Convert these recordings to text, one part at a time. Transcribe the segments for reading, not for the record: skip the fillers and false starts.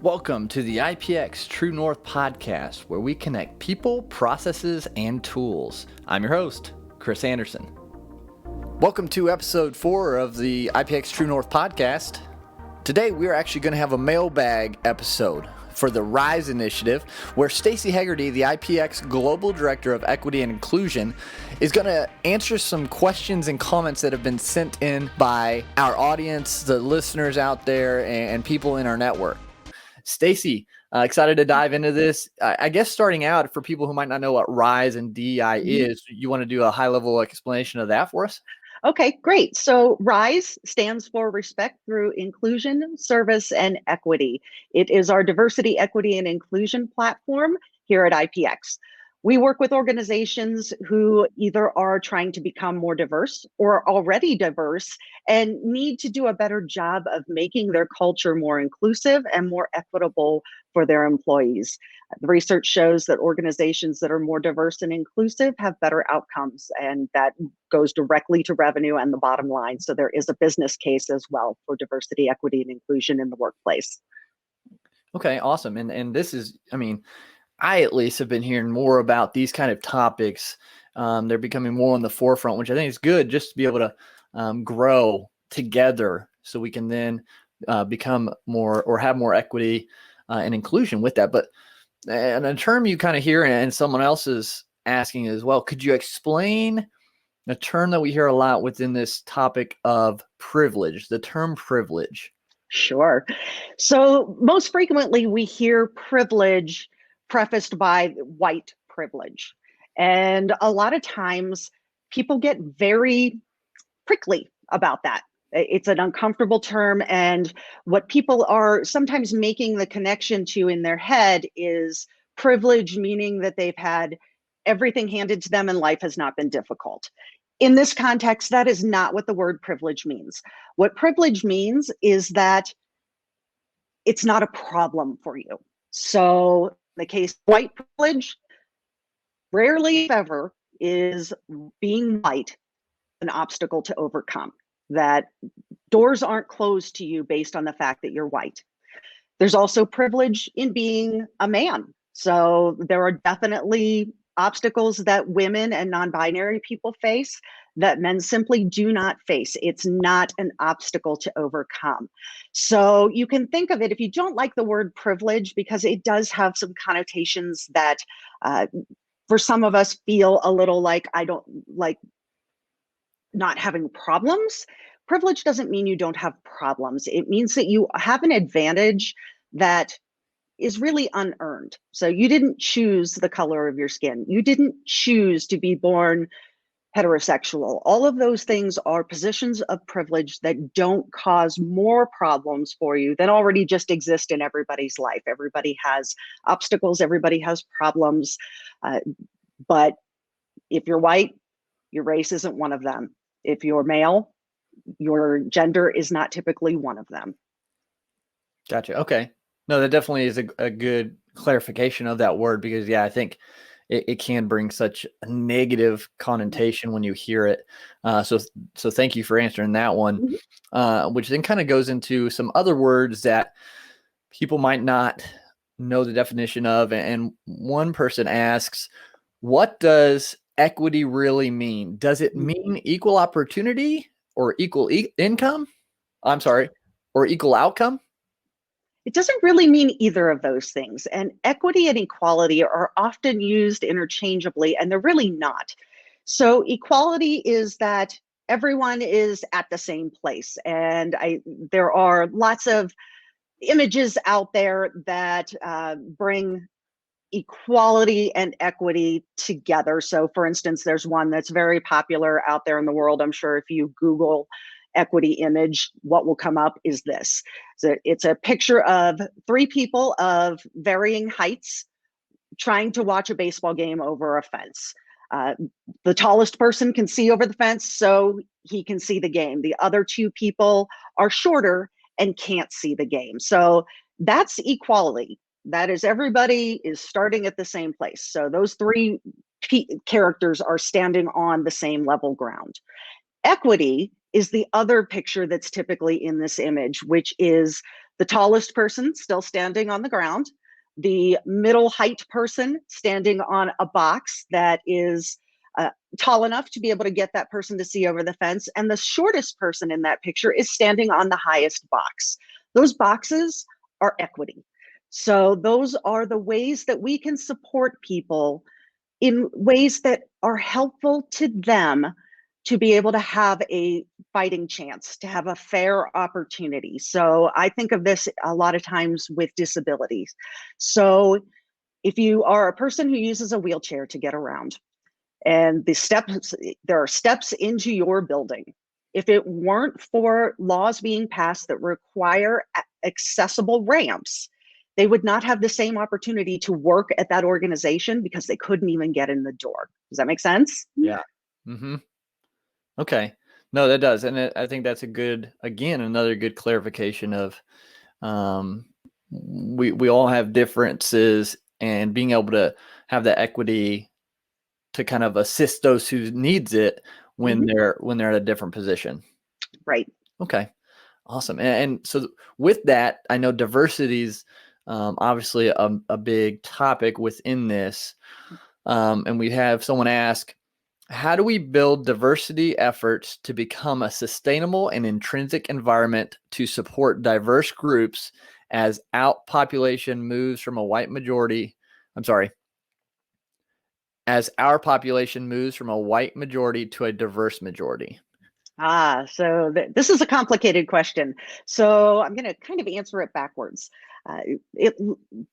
Welcome to the IpX True North Podcast, where we connect people, processes, and tools. I'm your host, Chris Anderson. Welcome to episode 4 of the IpX True North Podcast. Today, we're actually going to have a mailbag episode for the RISE initiative, where Staci Hegarty, the IpX Global Director of Equity and Inclusion, is going to answer some questions and comments that have been sent in by our audience, the listeners out there, and people in our network. Staci, excited to dive into this. I guess starting out, for people who might not know what RISE and DEI is, you want to do a high-level explanation of that for us? Okay, great. So RISE stands for Respect Through Inclusion, Service, and Equity. It is our diversity, equity, and inclusion platform here at IpX. We work with organizations who either are trying to become more diverse or are already diverse and need to do a better job of making their culture more inclusive and more equitable for their employees. The research shows that organizations that are more diverse and inclusive have better outcomes, and that goes directly to revenue and the bottom line. So there is a business case as well for diversity, equity, and inclusion in the workplace. Okay, awesome. And this is, I at least have been hearing more about these kind of topics. They're becoming more on the forefront, which I think is good, just to be able to grow together so we can then become more or have more equity and inclusion with that. But and a term you kind of hear and someone else is asking as well, could you explain a term that we hear a lot within this topic of privilege, the term privilege? Sure. So most frequently we hear privilege prefaced by white privilege. And a lot of times people get very prickly about that. It's an uncomfortable term. And what people are sometimes making the connection to in their head is privilege, meaning that they've had everything handed to them and life has not been difficult. In this context, that is not what the word privilege means. What privilege means is that it's not a problem for you. So in the case of white privilege, rarely if ever is being white an obstacle to overcome. That doors aren't closed to you based on the fact that you're white. There's also privilege in being a man. So there are definitely obstacles that women and non-binary people face that men simply do not face. It's not an obstacle to overcome. So you can think of it, if you don't like the word privilege, because it does have some connotations that for some of us feel a little like, I don't like not having problems. Privilege doesn't mean you don't have problems. It means that you have an advantage that is really unearned. So you didn't choose the color of your skin. You didn't choose to be born heterosexual. All of those things are positions of privilege that don't cause more problems for you than already just exist in everybody's life. Everybody has obstacles, everybody has problems. But if you're white, your race isn't one of them. If you're male, your gender is not typically one of them. Gotcha. Okay. No, that definitely is a good clarification of that word, because I think it can bring such a negative connotation when you hear it. So thank you for answering that one, which then kind of goes into some other words that people might not know the definition of. And one person asks, what does equity really mean? Does it mean equal opportunity or equal income? Or equal outcome? It doesn't really mean either of those things. And equity and equality are often used interchangeably, and they're really not. So equality is that everyone is at the same place. And there are lots of images out there that bring equality and equity together. So for instance, there's one that's very popular out there in the world. I'm sure if you Google equity image, what will come up is this. So it's a picture of 3 people of varying heights trying to watch a baseball game over a fence. The tallest person can see over the fence, so he can see the game. The other 2 people are shorter and can't see the game. So that's equality. That is, everybody is starting at the same place. So those 3 characters are standing on the same level ground. Equity is the other picture that's typically in this image, which is the tallest person still standing on the ground, the middle height person standing on a box that is tall enough to be able to get that person to see over the fence, and the shortest person in that picture is standing on the highest box. Those boxes are equity. So those are the ways that we can support people in ways that are helpful to them to be able to have a fighting chance, to have a fair opportunity. So I think of this a lot of times with disabilities. So if you are a person who uses a wheelchair to get around, and there are steps into your building. If it weren't for laws being passed that require accessible ramps, they would not have the same opportunity to work at that organization because they couldn't even get in the door. Does that make sense? Yeah. Okay. No, that does. And I think that's another good clarification of we all have differences, and being able to have the equity to kind of assist those who needs it when they're at a different position. Right. Okay. Awesome. And so with that, I know diversity is obviously a big topic within this. And we have someone ask, how do we build diversity efforts to become a sustainable and intrinsic environment to support diverse groups as outpopulation moves from a white majority? As our population moves from a white majority to a diverse majority? So this is a complicated question. So I'm going to kind of answer it backwards.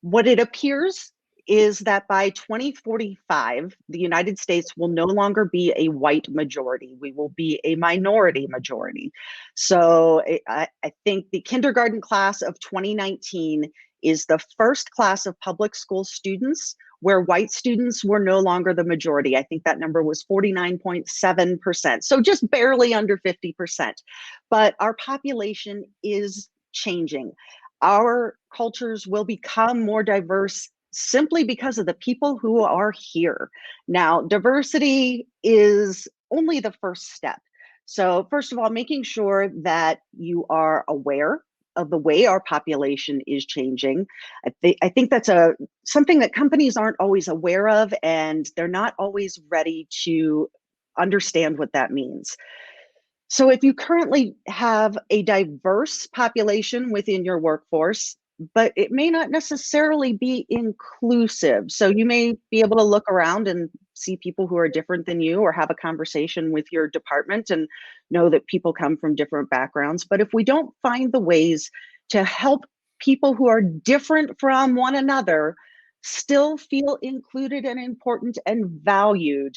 What it appears is that by 2045, the United States will no longer be a white majority. We will be a minority majority. So I think the kindergarten class of 2019 is the first class of public school students where white students were no longer the majority. I think that number was 49.7%, so just barely under 50%. But our population is changing. Our cultures will become more diverse simply because of the people who are here. Now, diversity is only the first step. So first of all, making sure that you are aware of the way our population is changing. I think that's something that companies aren't always aware of, and they're not always ready to understand what that means. So if you currently have a diverse population within your workforce, but it may not necessarily be inclusive. So you may be able to look around and see people who are different than you, or have a conversation with your department and know that people come from different backgrounds. But if we don't find the ways to help people who are different from one another still feel included and important and valued,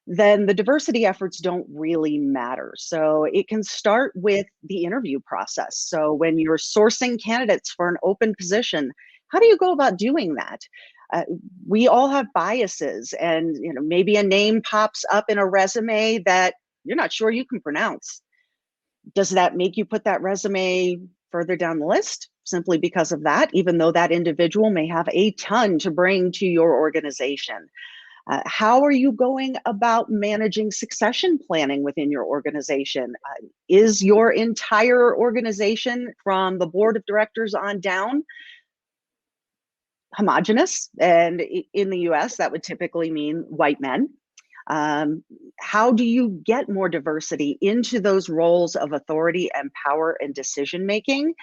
then the diversity efforts don't really matter. So it can start with the interview process. So when you're sourcing candidates for an open position, how do you go about doing that? We all have biases, and maybe a name pops up in a resume that you're not sure you can pronounce. Does that make you put that resume further down the list simply because of that, even though that individual may have a ton to bring to your organization? How are you going about managing succession planning within your organization? Is your entire organization, from the board of directors on down, homogenous? And in the US, that would typically mean white men. How do you get more diversity into those roles of authority and power and decision making?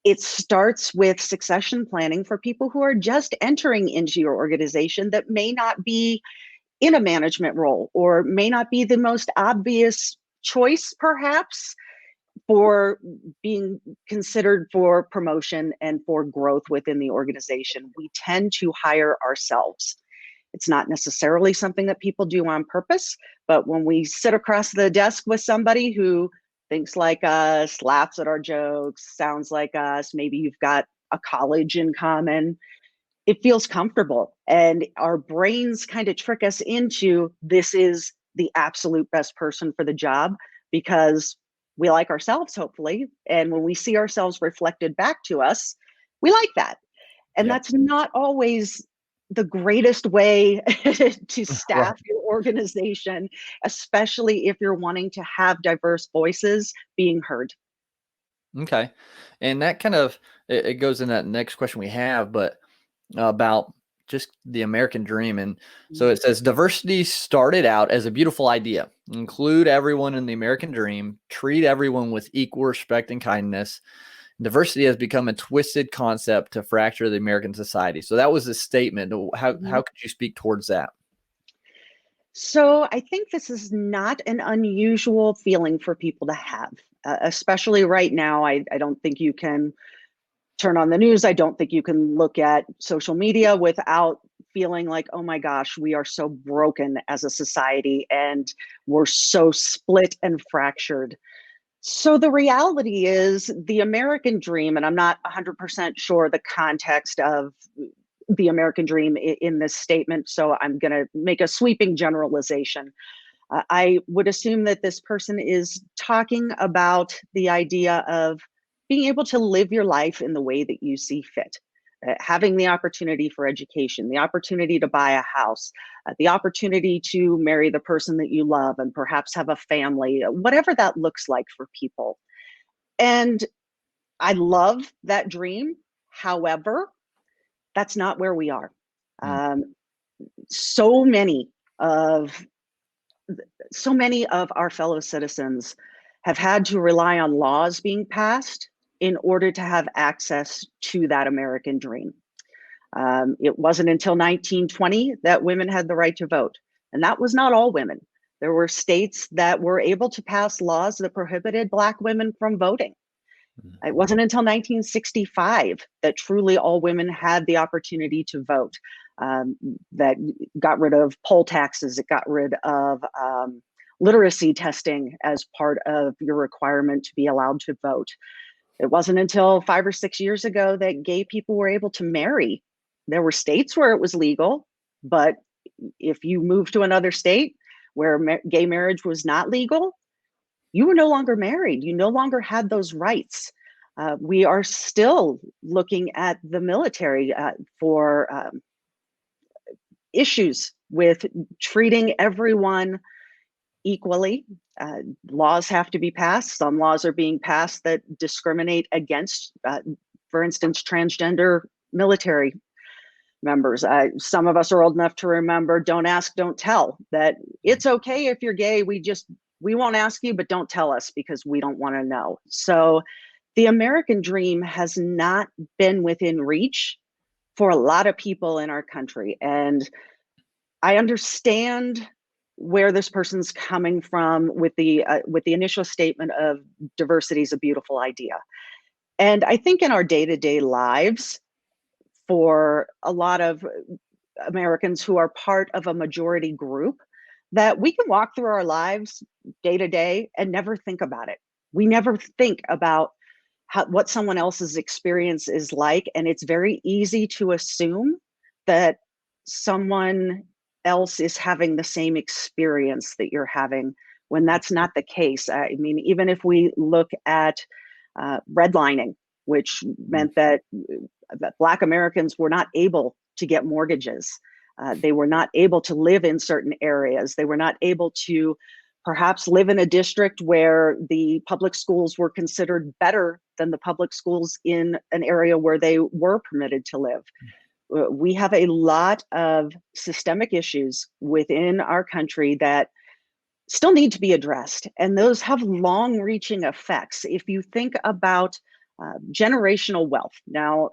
It starts with succession planning for people who are just entering into your organization that may not be in a management role, or may not be the most obvious choice, perhaps, for being considered for promotion and for growth within the organization. We tend to hire ourselves. It's not necessarily something that people do on purpose, but when we sit across the desk with somebody who thinks like us, laughs at our jokes, sounds like us, maybe you've got a college in common, it feels comfortable. And our brains kind of trick us into, this is the absolute best person for the job, because we like ourselves, hopefully. And when we see ourselves reflected back to us, we like that. And that's not always the greatest way to staff your organization, especially if you're wanting to have diverse voices being heard. Okay. And that kind of, it goes in that next question we have, but about just the American dream. And so it says diversity started out as a beautiful idea. Include everyone in the American dream, treat everyone with equal respect and kindness. Diversity has become a twisted concept to fracture the American society. So that was a statement. How could you speak towards that? So I think this is not an unusual feeling for people to have, especially right now. I don't think you can turn on the news. I don't think you can look at social media without feeling like, oh my gosh, we are so broken as a society and we're so split and fractured. So the reality is the American dream, and I'm not 100% sure the context of the American dream in this statement, so I'm going to make a sweeping generalization. I would assume that this person is talking about the idea of being able to live your life in the way that you see fit, having the opportunity for education, the opportunity to buy a house, the opportunity to marry the person that you love and perhaps have a family, whatever that looks like for people. And I love that dream. However, that's not where we are. Mm. Um, so many of so many of our fellow citizens have had to rely on laws being passed in order to have access to that American dream. It wasn't until 1920 that women had the right to vote, and that was not all women. There were states that were able to pass laws that prohibited Black women from voting. It wasn't until 1965 that truly all women had the opportunity to vote. That got rid of poll taxes. It got rid of literacy testing as part of your requirement to be allowed to vote. It wasn't until 5 or 6 years ago that gay people were able to marry. There were states where it was legal, but if you moved to another state where gay marriage was not legal, you were no longer married. You no longer had those rights. We are still looking at the military for issues with treating everyone equally. Laws have to be passed. Some laws are being passed that discriminate against, for instance, transgender military members. Some of us are old enough to remember "Don't ask, don't tell," that it's okay if you're gay. We won't ask you, but don't tell us because we don't want to know. So the American dream has not been within reach for a lot of people in our country. And I understand where this person's coming from with the initial statement of diversity is a beautiful idea. And I think in our day-to-day lives, for a lot of Americans who are part of a majority group, that we can walk through our lives day to day and never think about it. We never think about what someone else's experience is like. And it's very easy to assume that someone else is having the same experience that you're having when that's not the case. I mean, even if we look at redlining, which meant that Black Americans were not able to get mortgages. They were not able to live in certain areas. They were not able to perhaps live in a district where the public schools were considered better than the public schools in an area where they were permitted to live. We have a lot of systemic issues within our country that still need to be addressed, and those have long-reaching effects. If you think about generational wealth. Now,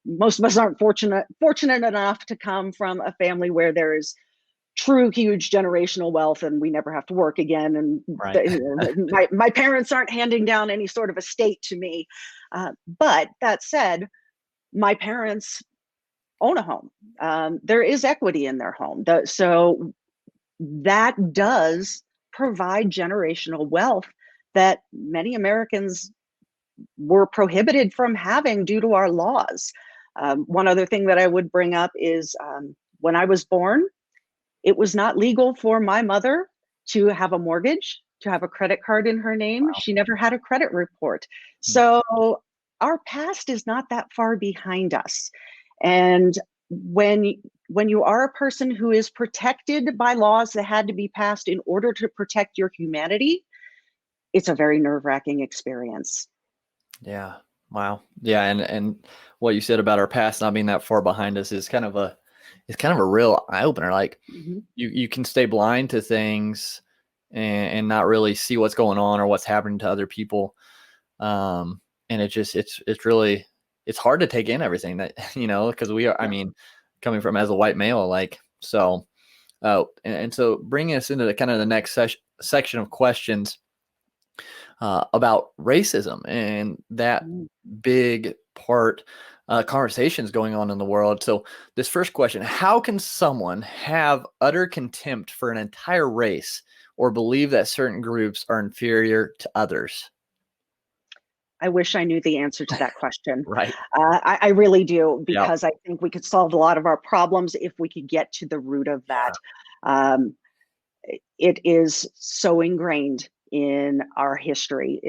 most of us aren't fortunate enough to come from a family where there is true huge generational wealth and we never have to work again. And right. my parents aren't handing down any sort of estate to me. But that said, my parents own a home. There is equity in their home. So that does provide generational wealth that many Americans were prohibited from having due to our laws. One other thing that I would bring up is when I was born, it was not legal for my mother to have a mortgage, to have a credit card in her name. Wow. She never had a credit report. So our past is not that far behind us. And when you are a person who is protected by laws that had to be passed in order to protect your humanity, it's a very nerve-wracking experience. Yeah. Wow. Yeah. And what you said about our past not being that far behind us is kind of a real eye opener. Like Mhm. you can stay blind to things and not really see what's going on or what's happening to other people. And it's really, it's hard to take in everything that, because we are, I Yeah. mean, coming from as a white male, like, so, and so bringing us into the kind of the next section of questions, about racism and that Mm. big part, conversations going on in the world. So this first question, how can someone have utter contempt for an entire race or believe that certain groups are inferior to others? I wish I knew the answer to that question. Right. I really do, Yep. because I think we could solve a lot of our problems if we could get to the root of that. Yeah. Um, it is so ingrained in our history.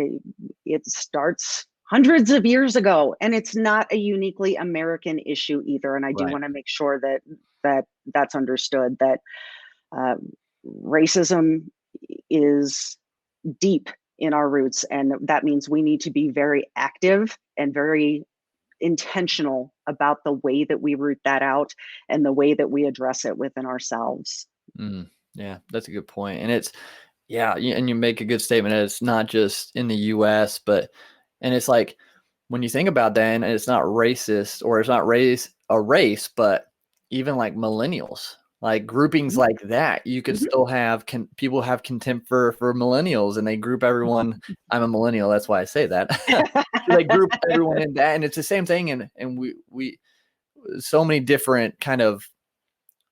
It starts hundreds of years ago, and it's not a uniquely American issue either. And I do Right. want to make sure that that's understood, that uh, racism is deep in our roots, and that means we need to be very active and very intentional about the way that we root that out and the way that we address it within ourselves. Mm, yeah, that's a good point. And it's, yeah, and you make a good statement. That It's not just in the US, but, and it's like, when you think about that, and it's not racist or it's not a race, but even like millennials, like groupings Mhm. like that, you could Mhm. still have people have contempt for millennials and they group everyone. I'm a millennial. That's why I say that. They group everyone in that. And it's the same thing. And we, so many different kind of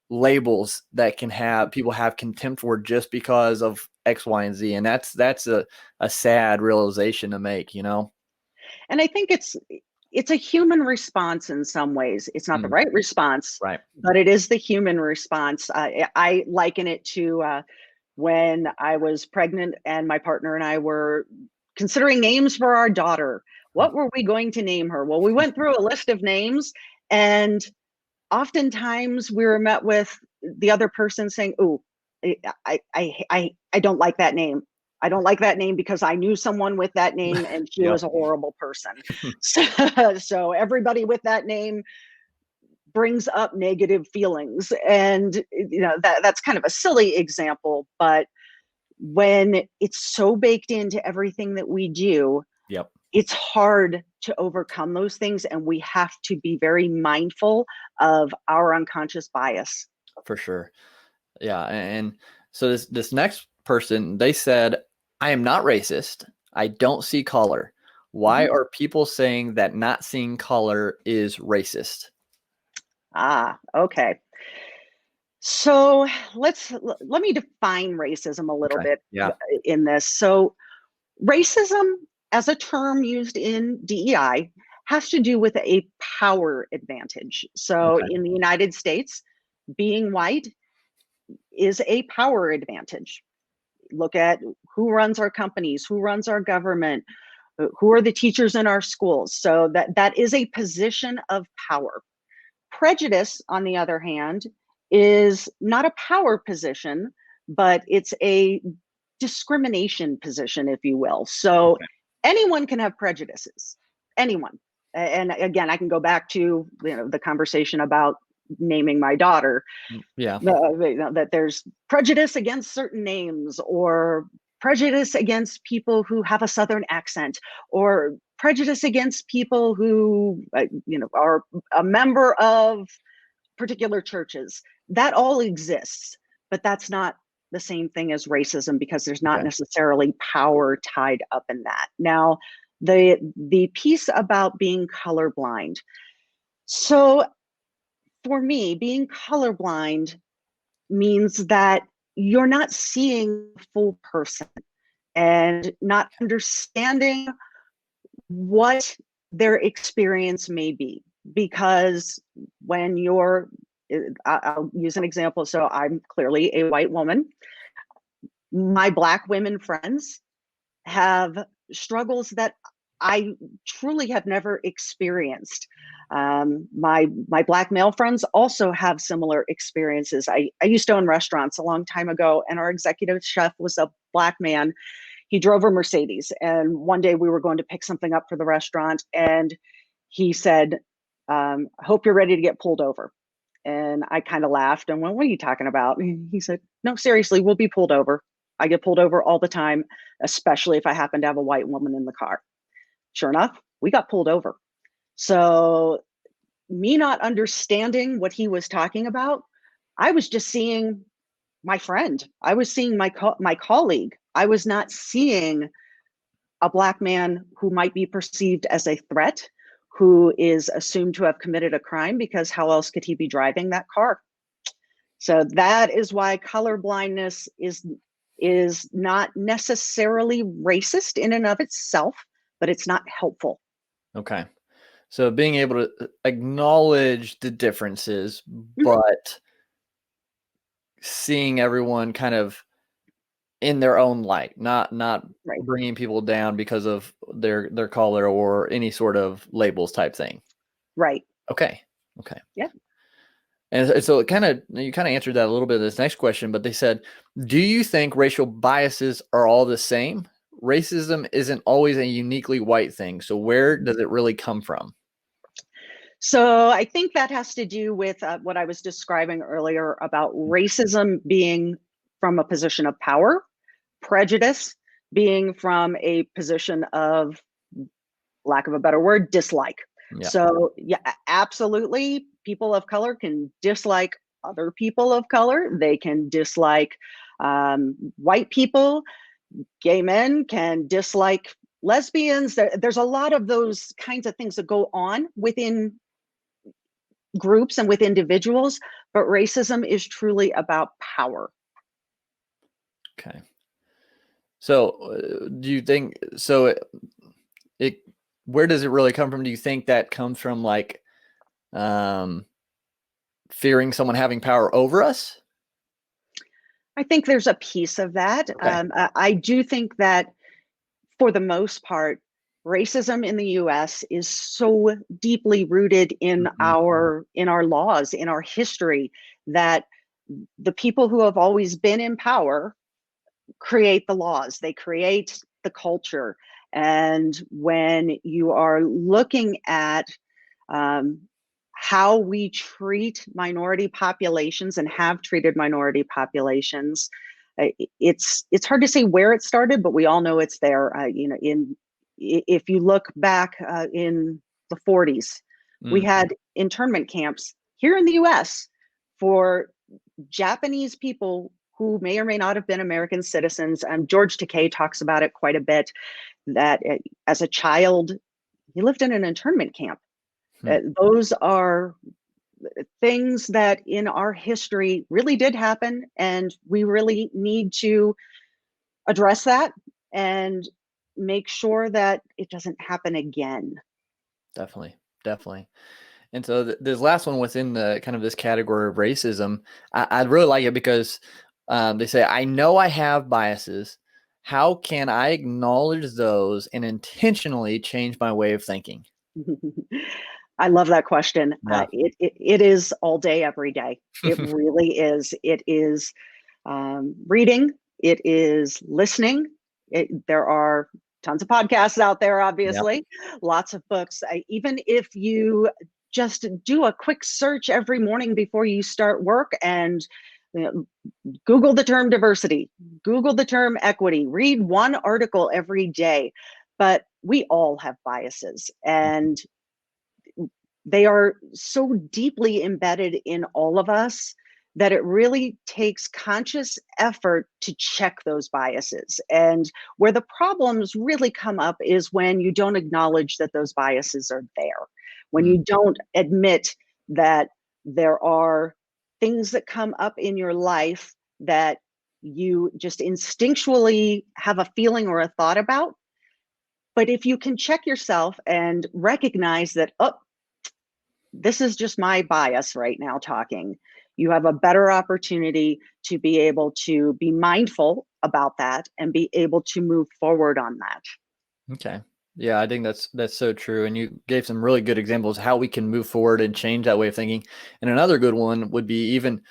labels that can have people have contempt for just because of X, Y, and Z. And that's a sad realization to make. And I think it's a human response in some ways. It's not the Mm, right response, right. but it is the human response. I liken it to when I was pregnant and my partner and I were considering names for our daughter. What were we going to name her? Well, we went through a list of names, and oftentimes we were met with the other person saying, "Oh, I don't like that name. I don't like that name because I knew someone with that name and she Yep. was a horrible person." So, so everybody with that name brings up negative feelings, and that's kind of a silly example, but when it's so baked into everything that we do, Yep. it's hard to overcome those things, and we have to be very mindful of our unconscious bias. For sure. Yeah. And so this next person, they said, I am not racist. I don't see color. Why Mhm. are people saying that not seeing color is racist? Okay. So let me define racism a little Okay. bit Yeah. in this. So racism, as a term used in DEI, has to do with a power advantage. So Okay. in the United States, being white is a power advantage. Look at who runs our companies, who runs our government, who are the teachers in our schools. So that is a position of power. Prejudice, on the other hand, is not a power position, but it's a discrimination position, if you will. So Okay. anyone can have prejudices, anyone. And again, I can go back to the conversation about naming my daughter, Yeah. that there's prejudice against certain names, or prejudice against people who have a southern accent, or prejudice against people who are a member of particular churches. That all exists, but that's not the same thing as racism, because there's not Okay. necessarily power tied up in that. Now, the piece about being colorblind. So for me, being colorblind means that you're not seeing the full person and not understanding what their experience may be. Because when you're, I'll use an example. So I'm clearly a white woman. My Black women friends have struggles that I truly have never experienced. My Black male friends also have similar experiences. I used to own restaurants a long time ago, and our executive chef was a Black man. he drove a Mercedes. And one day we were going to pick something up for the restaurant. And he said, I hope you're ready to get pulled over. And I kind of laughed and went, what are you talking about? And he said, no, seriously, we'll be pulled over. I get pulled over all the time, especially if I happen to have a white woman in the car. Sure enough, we got pulled over. So me not understanding what he was talking about, I was just seeing my friend. I was seeing my colleague. I was not seeing a Black man who might be perceived as a threat, who is assumed to have committed a crime, because how else could he be driving that car? So that is why colorblindness is not necessarily racist in and of itself, but it's not helpful. Okay. So being able to acknowledge the differences, but seeing everyone kind of in their own light, not Right. bringing people down because of their color or any sort of labels type thing. Right. Okay. Yeah. And so you kind of answered that a little bit in this next question, but they said, do you think racial biases are all the same? Racism isn't always a uniquely white thing. So where does it really come from? So I think that has to do with what I was describing earlier about racism being from a position of power, prejudice being from a position of, lack of a better word, dislike. Yeah. So yeah, absolutely. People of color can dislike other people of color. They can dislike white people. Gay men can dislike lesbians. There's a lot of those kinds of things that go on within groups and with individuals, but racism is truly about power. Okay. So do you think, so it where does it really come from? Do you think that comes from like fearing someone having power over us? I think there's a piece of that. Okay. I do think that for the most part, racism in the US is so deeply rooted in our laws, in our history, that the people who have always been in power create the laws, they create the culture. And when you are looking at how we treat minority populations and have treated minority populations, it's hard to say where it started, but we all know it's there. If you look back in the 40s, we had internment camps here in the US for Japanese people who may or may not have been American citizens. George Takei talks about it quite a bit, that as a child, he lived in an internment camp. Those are things that in our history really did happen, and we really need to address that and make sure that it doesn't happen again. Definitely. And so this last one within the kind of this category of racism, I really like it because they say, I know I have biases. How can I acknowledge those and intentionally change my way of thinking? I love that question. Yeah. It is all day, every day. It really is. It is reading. It is listening. There are tons of podcasts out there, obviously, lots of books. Even if you just do a quick search every morning before you start work and Google the term diversity, Google the term equity, read one article every day. But we all have biases, and they are so deeply embedded in all of us that it really takes conscious effort to check those biases. And where the problems really come up is when you don't acknowledge that those biases are there, when you don't admit that there are things that come up in your life that you just instinctually have a feeling or a thought about. But if you can check yourself and recognize that, oh, this is just my bias right now talking, you have a better opportunity to be able to be mindful about that and be able to move forward on that. Okay. Yeah, I think that's so true. And you gave some really good examples of how we can move forward and change that way of thinking. And another good one would be even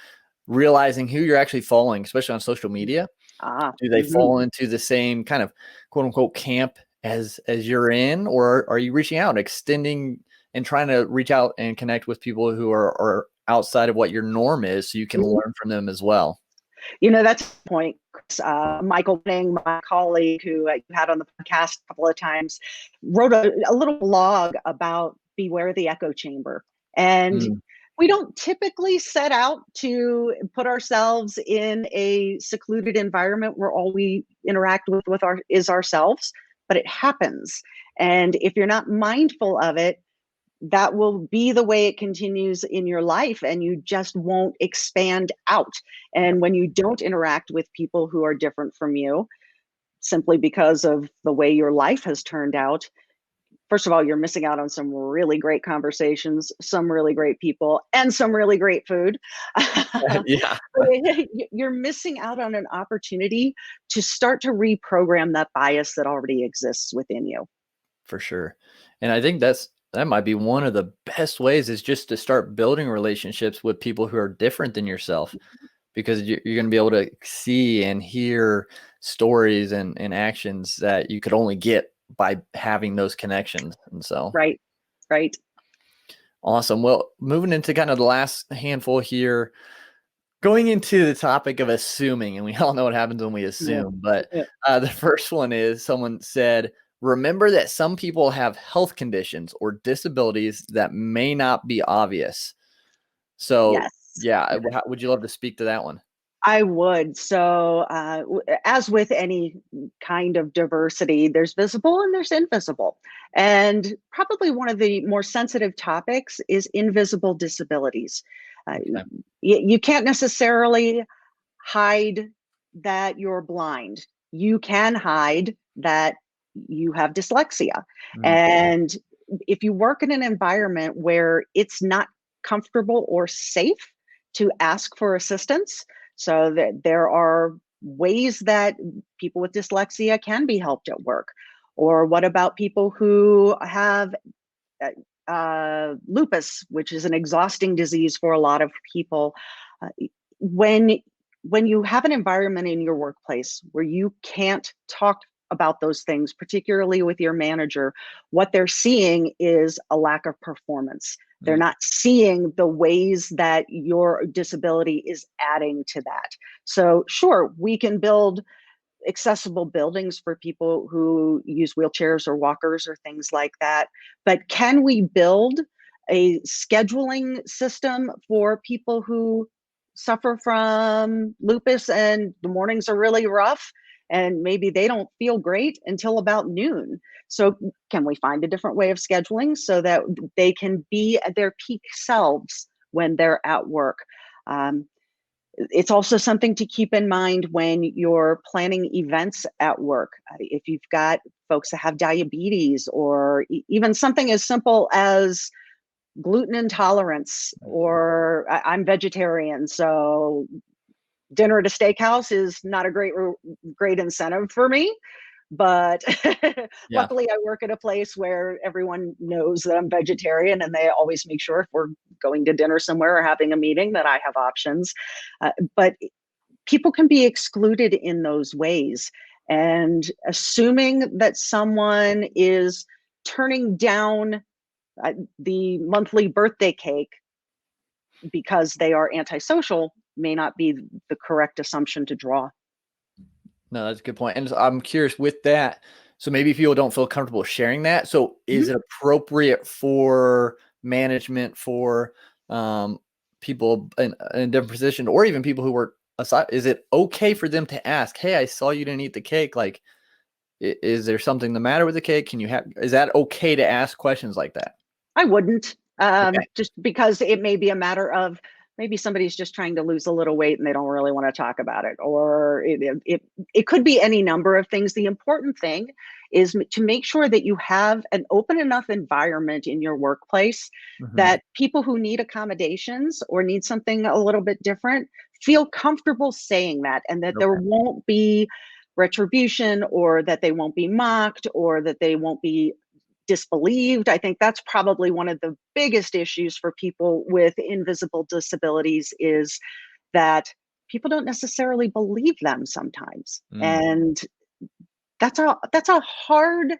realizing who you're actually following, especially on social media. Do they Mhm. fall into the same kind of quote unquote camp as you're in, or are you reaching out, extending and trying to reach out and connect with people who are outside of what your norm is, so you can Mhm. learn from them as well? That's a point, Chris. Michael Ning, my colleague who you had on the podcast a couple of times, wrote a little blog about beware the echo chamber. And Mm, we don't typically set out to put ourselves in a secluded environment where all we interact with is ourselves, but it happens. And if you're not mindful of it, that will be the way it continues in your life, and you just won't expand out. yep. And when you don't interact with people who are different from you, simply because of the way your life has turned out, first of all, you're missing out on some really great conversations, some really great people, and some really great food. Yeah, You're missing out on an opportunity to start to reprogram that bias that already exists within you. for sure. And I think that might be one of the best ways, is just to start building relationships with people who are different than yourself, because you're going to be able to see and hear stories and actions that you could only get by having those connections. And so Right, right. awesome. Well, moving into kind of the last handful here, going into the topic of assuming, and we all know what happens when we Yeah, assume, but yeah. the first one is, someone said, remember that some people have health conditions or disabilities that may not be obvious. So, Yes. yeah, would you love to speak to that one? I would. So, as with any kind of diversity, there's visible and there's invisible. And probably one of the more sensitive topics is invisible disabilities. Uh, Okay. you can't necessarily hide that you're blind. You can hide that you have dyslexia. Mm, And if you work in an environment where it's not comfortable or safe to ask for assistance, so that there are ways that people with dyslexia can be helped at work. Or what about people who have lupus, which is an exhausting disease for a lot of people? Uh, when you have an environment in your workplace where you can't talk about those things, particularly with your manager, what they're seeing is a lack of performance. They're mm, not seeing the ways that your disability is adding to that. So, sure, we can build accessible buildings for people who use wheelchairs or walkers or things like that. But can we build a scheduling system for people who suffer from lupus and the mornings are really rough and maybe they don't feel great until about noon? So, can we find a different way of scheduling so that they can be at their peak selves when they're at work? Um, it's also something to keep in mind when you're planning events at work. If you've got folks that have diabetes, or even something as simple as gluten intolerance, or I'm vegetarian, so dinner at a steakhouse is not a great incentive for me. But yeah. luckily, I work at a place where everyone knows that I'm vegetarian, and they always make sure if we're going to dinner somewhere or having a meeting that I have options. But people can be excluded in those ways. And assuming that someone is turning down the monthly birthday cake because they are antisocial may not be the correct assumption to draw. No, that's a good point. And so I'm curious with that. So maybe people don't feel comfortable sharing that. So is Mhm. it appropriate for management, for people in a different position, or even people who work aside? Is it okay for them to ask, "Hey, I saw you didn't eat the cake. Like, is there something the matter with the cake? Can you have?" Is that okay to ask questions like that? I wouldn't, Okay. just because it may be a matter of maybe somebody's just trying to lose a little weight and they don't really want to talk about it, or it could be any number of things. The important thing is to make sure that you have an open enough environment in your workplace Hmm. that people who need accommodations or need something a little bit different feel comfortable saying that, and that there Okay. won't be retribution, or that they won't be mocked, or that they won't be disbelieved. I think that's probably one of the biggest issues for people with invisible disabilities, is that people don't necessarily believe them sometimes. Mm, And that's a hard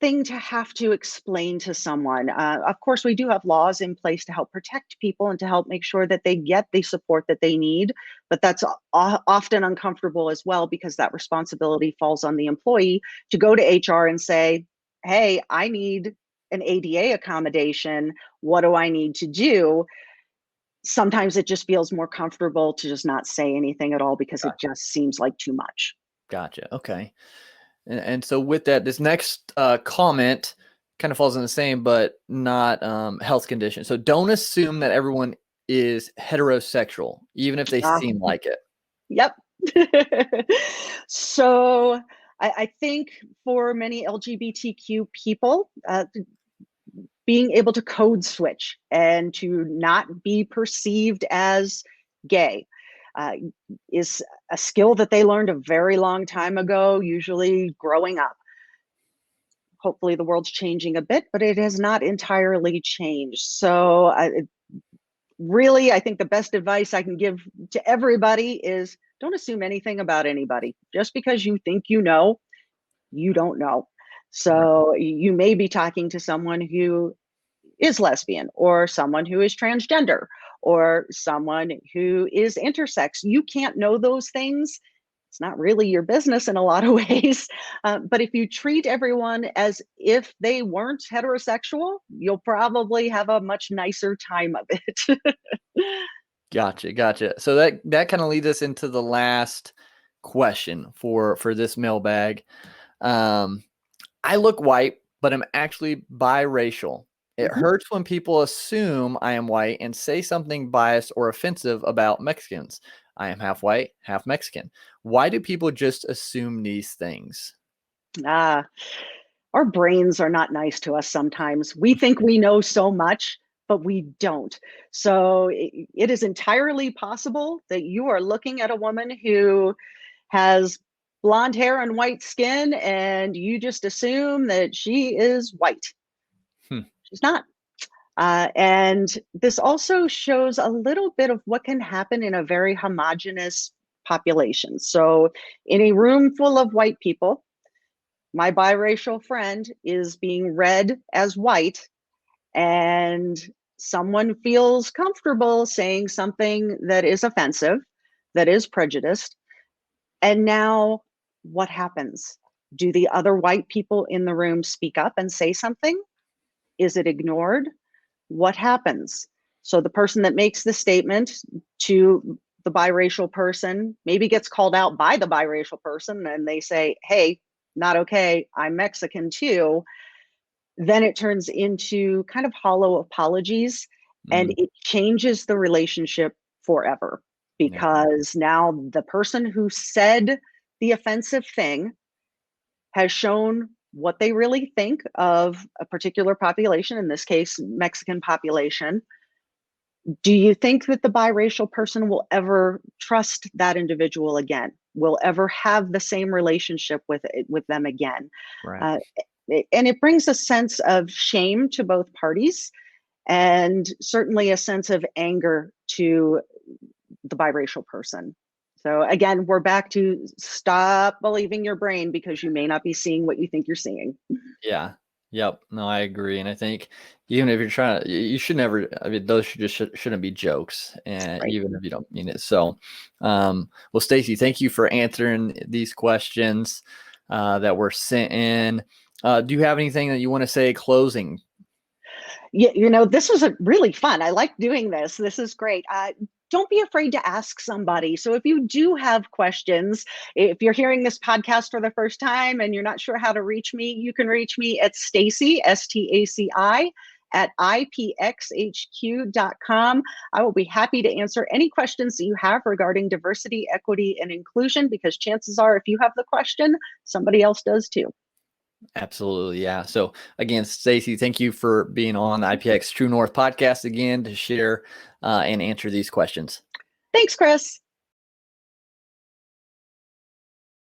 thing to have to explain to someone. Of course, we do have laws in place to help protect people and to help make sure that they get the support that they need. But that's often uncomfortable as well, because that responsibility falls on the employee to go to HR and say, hey, I need an ADA accommodation. What do I need to do? Sometimes it just feels more comfortable to just not say anything at all, because it just seems like too much. gotcha. Okay. And so with that, this next comment kind of falls in the same, but not health condition. So don't assume that everyone is heterosexual, even if they Ah, seem like it. yep. So I think for many LGBTQ people, being able to code switch and to not be perceived as gay uh, is a skill that they learned a very long time ago, usually growing up. Hopefully the world's changing a bit, but it has not entirely changed. So really, I think the best advice I can give to everybody is don't assume anything about anybody. Just because you think you don't know. Right. So you may be talking to someone who is lesbian, or someone who is transgender, or someone who is intersex. You can't know those things. It's not really your business in a lot of ways. But if you treat everyone as if they weren't heterosexual, you'll probably have a much nicer time of it. Gotcha. So that kind of leads us into the last question for this mailbag. I look white, but I'm actually biracial. It Mhm. hurts when people assume I am white and say something biased or offensive about Mexicans. I am half white, half Mexican. Why do people just assume these things? Ah, our brains are not nice to us sometimes. We think we know so much, but we don't. So it is entirely possible that you are looking at a woman who has blonde hair and white skin, and you just assume that she is white. Hmm. She's not. And this also shows a little bit of what can happen in a very homogenous population. So, in a room full of white people, my biracial friend is being read as white, and someone feels comfortable saying something that is offensive, that is prejudiced. And now what happens? Do the other white people in the room speak up and say something? Is it ignored? What happens? So the person that makes the statement to the biracial person maybe gets called out by the biracial person, and they say, hey, not okay, I'm Mexican too. Then it turns into kind of hollow apologies, and Mm, it changes the relationship forever, yeah. because now the person who said the offensive thing has shown what they really think of a particular population, in this case, Mexican population. Do you think that the biracial person will ever trust that individual again? Will ever have the same relationship with them again? Right. Uh, and it brings a sense of shame to both parties, and certainly a sense of anger to the biracial person. So again, we're back to stop believing your brain, because you may not be seeing what you think you're seeing. Yeah. Yep. No, I agree. And I think even if you're trying to, you should never, I mean, those shouldn't be jokes, and Right. even if you don't mean it. So, well, Staci, thank you for answering these questions that were sent in. Do you have anything that you want to say closing? This was really fun. I like doing this. This is great. Don't be afraid to ask somebody. So if you do have questions, if you're hearing this podcast for the first time and you're not sure how to reach me, you can reach me at Staci, Staci, at ipxhq.com. I will be happy to answer any questions that you have regarding diversity, equity, and inclusion, because chances are, if you have the question, somebody else does too. Absolutely. Yeah. So again, Staci, thank you for being on the IPX True North podcast again to share and answer these questions. Thanks, Chris.